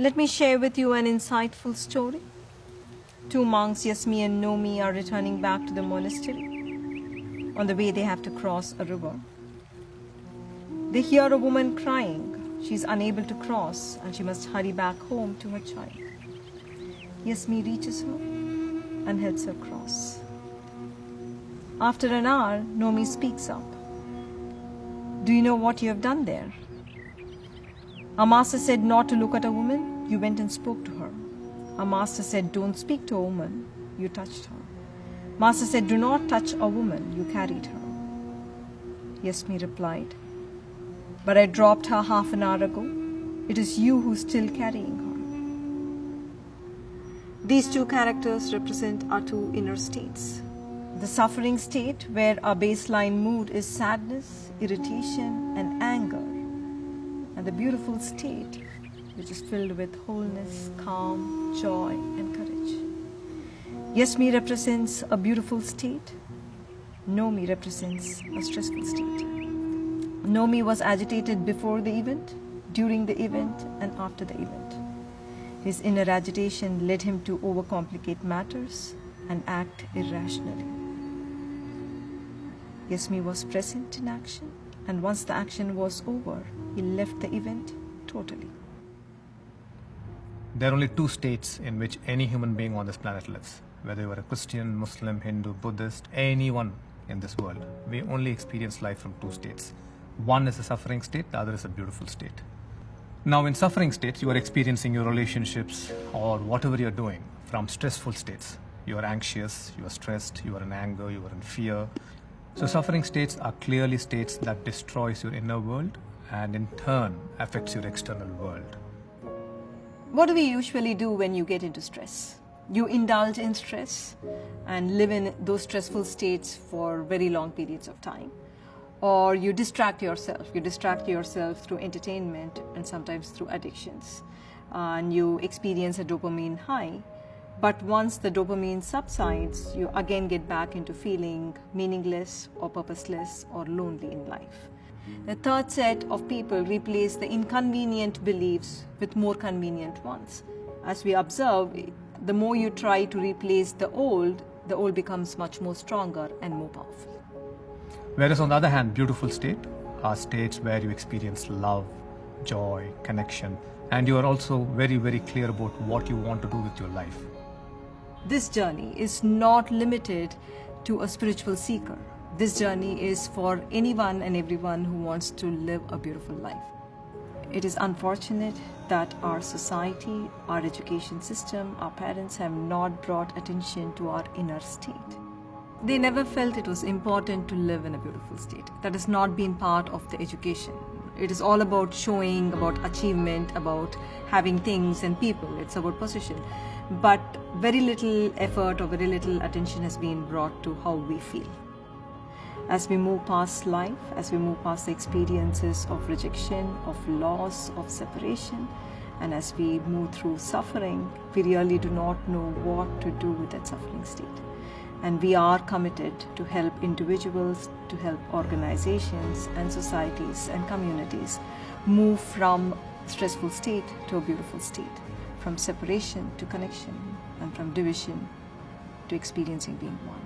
Let me share with you an insightful story. Two monks, Yasmi and Nomi, are returning back to the monastery. On the way, they have to cross a river. They hear a woman crying. She is unable to cross and she must hurry back home to her child. Yasmi reaches her and helps her cross. After an hour, Nomi speaks up. Do you know what you have done there? Our master said not to look at a woman. You went and spoke to her. Our master said don't speak to a woman. You touched her. Master said do not touch a woman. You carried her. Yasmi replied, but I dropped her half an hour ago. It is you who's still carrying her. These two characters represent our two inner states. The suffering state, where our baseline mood is sadness, irritation, and anger. And the beautiful state, which is filled with wholeness, calm, joy, and courage. Yasmi represents a beautiful state. Nomi represents a stressful state. Nomi was agitated before the event, during the event, and after the event. His inner agitation led him to overcomplicate matters and act irrationally. Yasmi was present in action, and once the action was over, he left the event totally. There are only two states in which any human being on this planet lives. Whether you are a Christian, Muslim, Hindu, Buddhist, anyone in this world, we only experience life from two states. One is a suffering state, the other is a beautiful state. Now in suffering states, you are experiencing your relationships or whatever you're doing from stressful states. You are anxious, you are stressed, you are in anger, you are in fear. So suffering states are clearly states that destroys your inner world and in turn affects your external world. What do we usually do when you get into stress? You indulge in stress and live in those stressful states for very long periods of time. Or you distract yourself. You distract yourself through entertainment and sometimes through addictions. And you experience a dopamine high. But once the dopamine subsides, you again get back into feeling meaningless or purposeless or lonely in life. The third set of people replace the inconvenient beliefs with more convenient ones. As we observe, the more you try to replace the old becomes much more stronger and more powerful. Whereas on the other hand, beautiful state are states where you experience love, joy, connection, and you are also very, very clear about what you want to do with your life. This journey is not limited to a spiritual seeker. This journey is for anyone and everyone who wants to live a beautiful life. It is unfortunate that our society, our education system, our parents have not brought attention to our inner state. They never felt it was important to live in a beautiful state. That has not been part of the education. It is all about showing, about achievement, about having things and people. It's about position. But very little effort or very little attention has been brought to how we feel. As we move past life, as we move past the experiences of rejection, of loss, of separation, and as we move through suffering, we really do not know what to do with that suffering state. And we are committed to help individuals, to help organizations and societies and communities move from stressful state to a beautiful state, from separation to connection, and from division to experiencing being one.